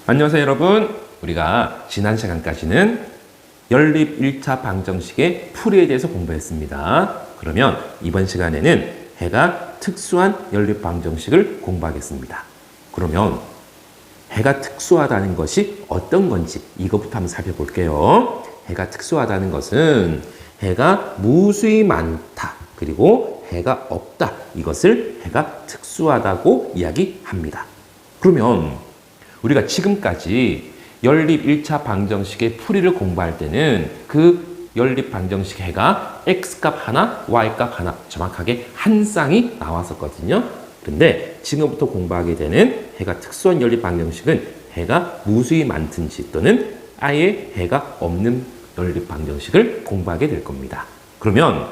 안녕하세요 여러분. 우리가 지난 시간까지는 연립 1차 방정식의 풀이에 대해서 공부했습니다. 그러면 이번 시간에는 해가 특수한 연립 방정식을 공부하겠습니다. 그러면 해가 특수하다는 것이 어떤 건지 이것부터 한번 살펴볼게요. 해가 특수하다는 것은 해가 무수히 많다 그리고 해가 없다, 이것을 해가 특수하다고 이야기합니다. 그러면 우리가 지금까지 연립 1차 방정식의 풀이를 공부할 때는 그 연립 방정식 해가 x값 하나, y값 하나 정확하게 한 쌍이 나왔었거든요. 그런데 지금부터 공부하게 되는 해가 특수한 연립 방정식은 해가 무수히 많든지 또는 아예 해가 없는 연립 방정식을 공부하게 될 겁니다. 그러면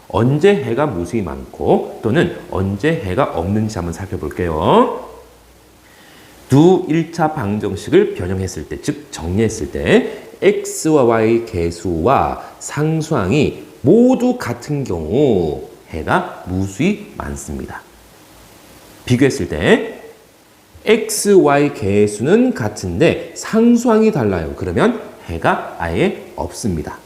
언제 해가 무수히 많고 또는 언제 해가 없는지 한번 살펴볼게요. 두 1차 방정식을 변형했을 때, 즉 정리했을 때 x와 y 계수와 상수항이 모두 같은 경우 해가 무수히 많습니다. 비교했을 때 x, y 계수는 같은데 상수항이 달라요. 그러면 해가 아예 없습니다.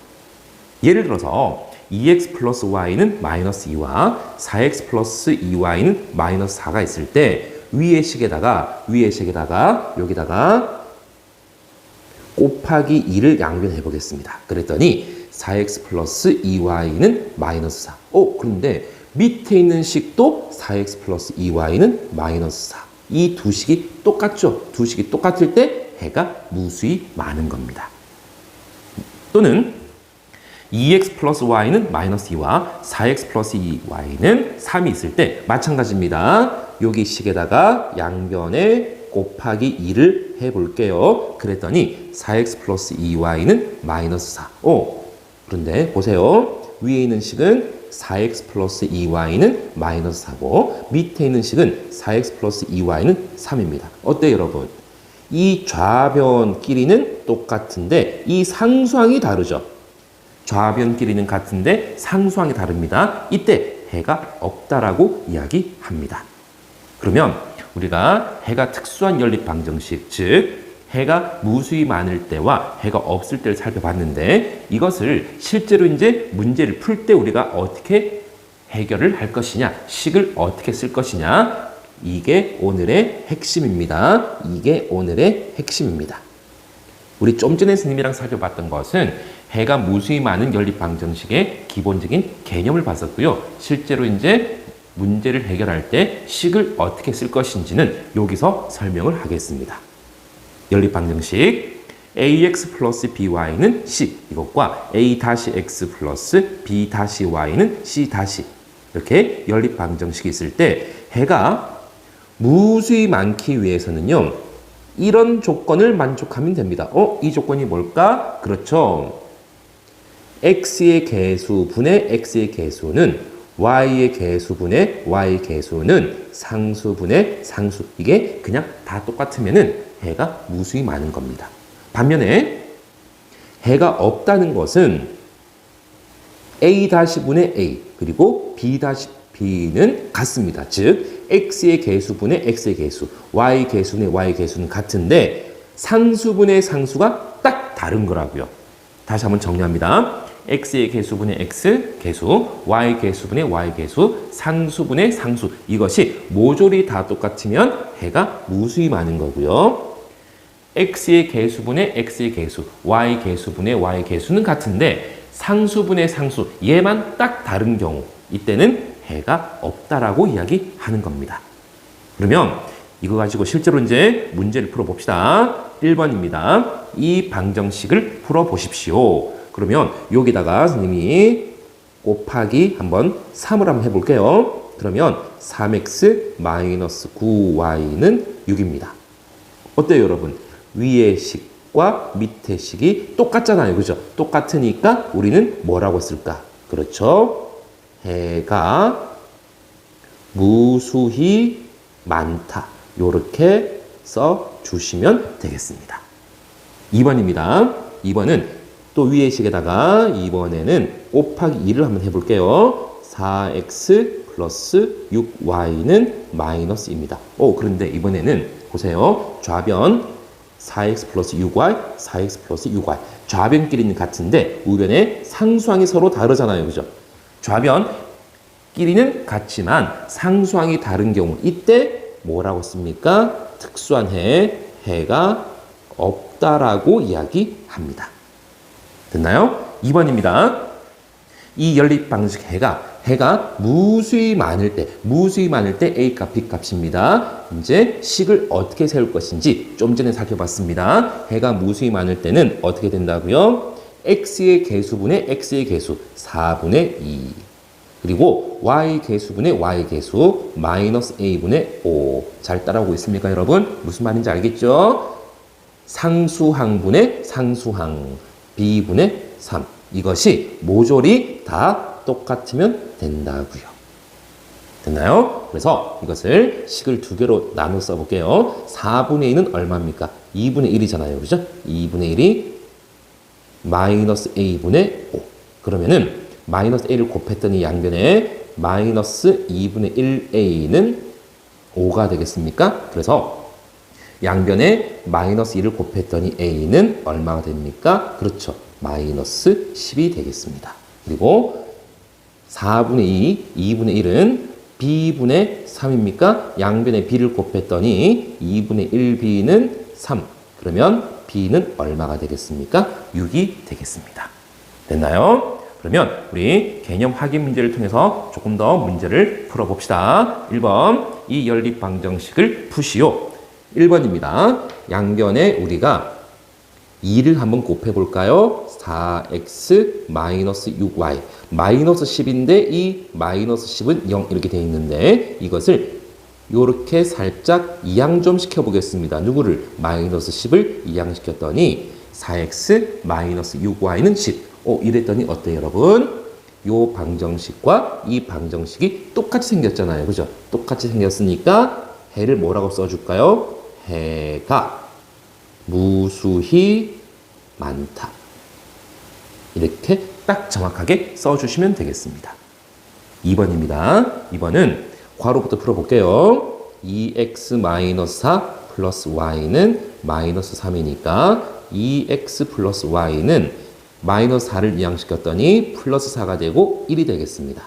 예를 들어서 2x 플러스 y는 마이너스 2와 4x 플러스 2y는 마이너스 4가 있을 때 위의 식에다가 여기다가 곱하기 2를 양변해 보겠습니다. 그랬더니 4x 플러스 2y는 마이너스 4. 그런데 밑에 있는 식도 4x 플러스 2y는 마이너스 4. 이 두 식이 똑같죠? 두 식이 똑같을 때 해가 무수히 많은 겁니다. 또는 2x 플러스 y는 마이너스 2와 4x 플러스 2y는 3이 있을 때 마찬가지입니다. 여기 식에다가 양변에 곱하기 2를 해볼게요. 그랬더니 4x 플러스 2y는 마이너스 4. 그런데 보세요. 위에 있는 식은 4x 플러스 2y는 마이너스 4고 밑에 있는 식은 4x 플러스 2y는 3입니다. 어때요 여러분? 이 좌변끼리는 똑같은데 이 상수항이 다르죠. 좌변끼리는 같은데 상수항이 다릅니다. 이때 해가 없다라고 이야기합니다. 그러면 우리가 해가 특수한 연립 방정식, 즉 해가 무수히 많을 때와 해가 없을 때를 살펴봤는데 이것을 실제로 이제 문제를 풀 때 우리가 어떻게 해결을 할 것이냐, 식을 어떻게 쓸 것이냐, 이게 오늘의 핵심입니다. 우리 좀 전에 스님이랑 살펴봤던 것은 해가 무수히 많은 연립 방정식의 기본적인 개념을 봤었고요. 실제로 이제 문제를 해결할 때 식을 어떻게 쓸 것인지는 여기서 설명을 하겠습니다. 연립 방정식 ax 플러스 by는 c 이것과 a-x 플러스 b-y는 c 이렇게 연립 방정식이 있을 때 해가 무수히 많기 위해서는요. 이런 조건을 만족하면 됩니다. 이 조건이 뭘까? 그렇죠. x의 개수분의 x의 개수는 y의 개수분의 y 개수는 상수분의 상수. 이게 그냥 다 똑같으면은 해가 무수히 많은 겁니다. 반면에 해가 없다는 것은 a-분의 a 그리고 b-b는 같습니다. 즉 x의 개수분의 x의 개수, y 개수분의 y 개수는 같은데 상수분의 상수가 딱 다른 거라고요. 다시 한번 정리합니다. x의 개수분의 x 개수, y 개수분의 y 개수, 상수분의 상수. 이것이 모조리 다 똑같으면 해가 무수히 많은 거고요. x의 개수분의 x의 개수, y 개수분의 y 개수는 같은데 상수분의 상수, 얘만 딱 다른 경우 이때는 해가 없다라고 이야기하는 겁니다. 그러면 이거 가지고 실제로 이제 문제를 풀어봅시다. 1번입니다. 이 방정식을 풀어보십시오. 그러면 여기다가 선생님이 곱하기 한번 3을 한번 해볼게요. 그러면 3x 마이너스 9y는 6입니다. 어때요 여러분? 위의 식과 밑의 식이 똑같잖아요. 그죠? 똑같으니까 우리는 뭐라고 쓸까? 그렇죠? 해가 무수히 많다. 요렇게 써주시면 되겠습니다. 2번입니다. 2번은 또 위의 식에다가 이번에는 곱하기 2를 한번 해볼게요. 4x 플러스 6y는 마이너스입니다. 그런데 이번에는 보세요. 좌변 4x 플러스 6y, 4x 플러스 6y. 좌변끼리는 같은데 우변의 상수항이 서로 다르잖아요. 그죠? 좌변끼리는 같지만 상수항이 다른 경우 이때 뭐라고 씁니까? 특수한 해가 없다라고 이야기합니다. 됐나요? 2번입니다. 이 연립 방정식 해가 무수히 많을 때 A 값, B 값입니다. 이제 식을 어떻게 세울 것인지 좀 전에 살펴봤습니다. 해가 무수히 많을 때는 어떻게 된다고요? x의 개수분의 x의 개수 4분의 2 그리고 y 개수분의 y 개수 마이너스 a분의 5. 잘 따라오고 있습니까, 여러분? 무슨 말인지 알겠죠? 상수항분의 상수항 b분의 3. 이것이 모조리 다 똑같으면 된다고요. 됐나요? 그래서 이것을 식을 두 개로 나눠 써볼게요. 4분의 2는 얼마입니까? 2분의 1이잖아요. 그죠? 2분의 1이 마이너스 a분의 5. 그러면은 마이너스 a를 곱했더니 양변에 마이너스 2분의 1a는 5가 되겠습니까? 그래서 양변에 마이너스 2를 곱했더니 a는 얼마가 됩니까? 그렇죠. 마이너스 10이 되겠습니다. 그리고 4분의 2, 2분의 1은 b분의 3입니까? 양변에 b를 곱했더니 2분의 1b는 3. 그러면 b는 얼마가 되겠습니까? 6이 되겠습니다. 됐나요? 그러면 우리 개념 확인 문제를 통해서 조금 더 문제를 풀어봅시다. 1번, 이 연립 방정식을 푸시오. 1번입니다. 양변에 우리가 2를 한번 곱해볼까요? 4x 마이너스 6y 마이너스 10인데 이 마이너스 10은 0 이렇게 되어 있는데 이것을 이렇게 살짝 이항 좀 시켜보겠습니다. 누구를? 마이너스 10을 이항시켰더니 4x 마이너스 6y는 10. 이랬더니 어때요, 여러분? 요 방정식과 이 방정식이 똑같이 생겼잖아요. 그죠? 똑같이 생겼으니까 해를 뭐라고 써줄까요? 해가 무수히 많다. 이렇게 딱 정확하게 써주시면 되겠습니다. 2번입니다. 2번은 괄호부터 풀어볼게요. 2x-4 플러스 y는 마이너스 3이니까 2x 플러스 y는 마이너스 4를 이항시켰더니 플러스 4가 되고 1이 되겠습니다.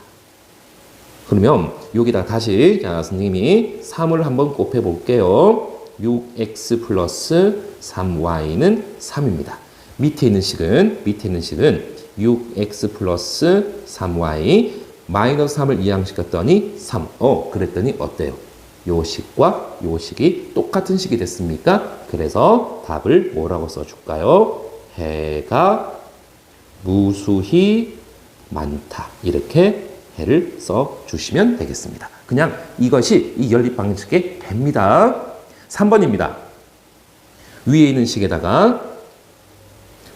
그러면 여기다 다시 선생님이 3을 한번 곱해볼게요. 6x 플러스 3y는 3입니다. 밑에 있는 식은 6x 플러스 3y 마이너스 3을 이항시켰더니 3. 그랬더니 어때요? 요 식과 요 식이 똑같은 식이 됐습니까? 그래서 답을 뭐라고 써줄까요? 해가 무수히 많다. 이렇게 해를 써주시면 되겠습니다. 그냥 이것이 이 연립 방정식의 해입니다. 3번입니다. 위에 있는 식에다가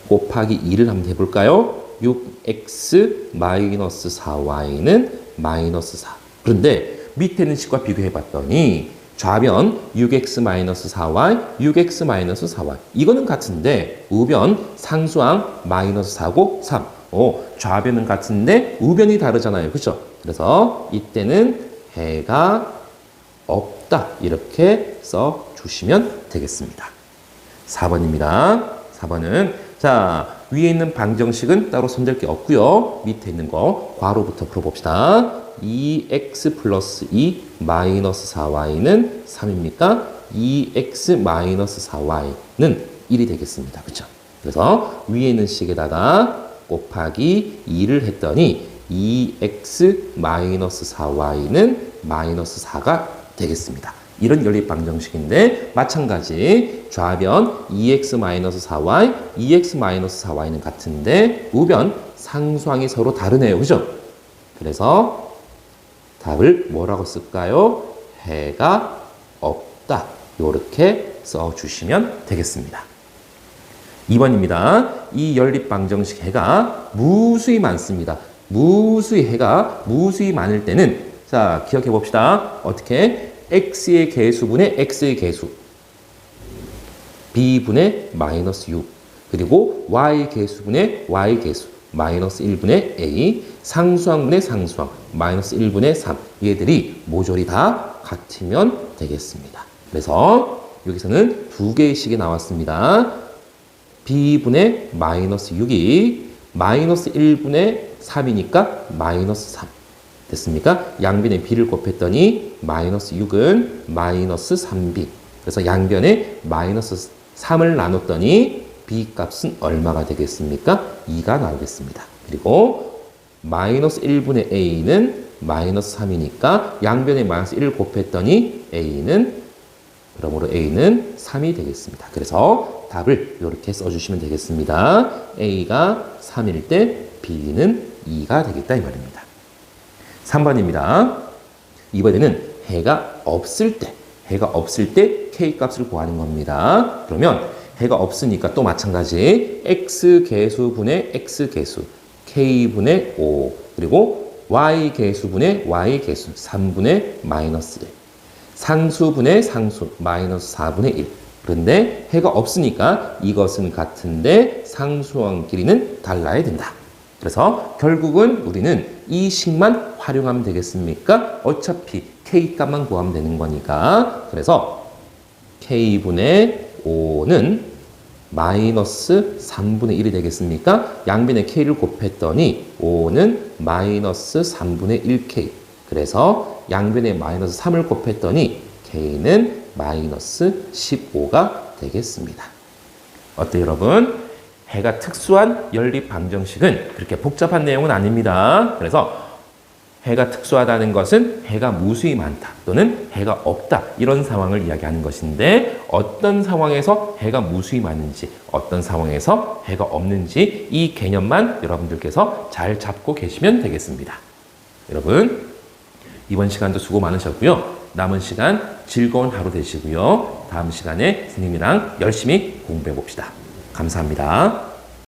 곱하기 2를 한번 해볼까요? 6x 마이너스 4y는 마이너스 4. 그런데 밑에 있는 식과 비교해봤더니 좌변 6x 마이너스 4y, 6x 마이너스 4y. 이거는 같은데 우변 상수항 마이너스 4고 3. 좌변은 같은데 우변이 다르잖아요. 그렇죠? 그래서 이때는 해가 없다. 이렇게 써주시면 되겠습니다. 4번입니다. 4번은 자 위에 있는 방정식은 따로 손댈 게 없고요. 밑에 있는 거 괄호부터 풀어봅시다. 2x 플러스 2 마이너스 4y는 3입니까? 2x 마이너스 4y는 1이 되겠습니다. 그렇죠? 그래서 위에 있는 식에다가 곱하기 2를 했더니 2x 마이너스 4y는 마이너스 4가 되겠습니다. 이런 연립 방정식인데 마찬가지 좌변 2x-4y, 2x-4y는 같은데 우변 상수항이 서로 다르네요. 그죠? 그래서 답을 뭐라고 쓸까요? 해가 없다. 이렇게 써주시면 되겠습니다. 2번입니다. 이 연립 방정식 해가 무수히 많습니다. 해가 무수히 많을 때는 자 기억해 봅시다. 어떻게? x의 개수분의 x의 개수 b분의 마이너스 6 그리고 y 개수분의 y 개수 마이너스 1분의 a 상수항분의 상수항 마이너스 1분의 3 얘들이 모조리 다 같으면 되겠습니다. 그래서 여기서는 두 개의 식이 나왔습니다. b분의 마이너스 6이 마이너스 1분의 3이니까 마이너스 3 됐습니까? 양변에 b를 곱했더니 마이너스 6은 마이너스 3b. 그래서 양변에 마이너스 3을 나눴더니 b 값은 얼마가 되겠습니까? 2가 나오겠습니다. 그리고 마이너스 1분의 a는 마이너스 3이니까 양변에 마이너스 1을 곱했더니 그러므로 a는 3이 되겠습니다. 그래서 답을 이렇게 써주시면 되겠습니다. a가 3일 때 b는 2가 되겠다 이 말입니다. 3번입니다. 이번에는 해가 없을 때 k 값을 구하는 겁니다. 그러면 해가 없으니까 또 마찬가지 x개수분의 x개수 k분의 5 그리고 y개수분의 y개수 3분의 마이너스 1 상수분의 상수 마이너스 4분의 1 그런데 해가 없으니까 이것은 같은데 상수원 길이는 달라야 된다. 그래서 결국은 우리는 이 식만 활용하면 되겠습니까? 어차피 k값만 구하면 되는 거니까. 그래서 k분의 5는 마이너스 3분의 1이 되겠습니까? 양변에 k를 곱했더니 5는 마이너스 3분의 1k. 그래서 양변에 마이너스 3을 곱했더니 k는 마이너스 15가 되겠습니다. 어때요, 여러분? 해가 특수한 연립 방정식은 그렇게 복잡한 내용은 아닙니다. 그래서 해가 특수하다는 것은 해가 무수히 많다 또는 해가 없다 이런 상황을 이야기하는 것인데 어떤 상황에서 해가 무수히 많은지 어떤 상황에서 해가 없는지 이 개념만 여러분들께서 잘 잡고 계시면 되겠습니다. 여러분 이번 시간도 수고 많으셨고요. 남은 시간 즐거운 하루 되시고요. 다음 시간에 선생님이랑 열심히 공부해 봅시다. 감사합니다.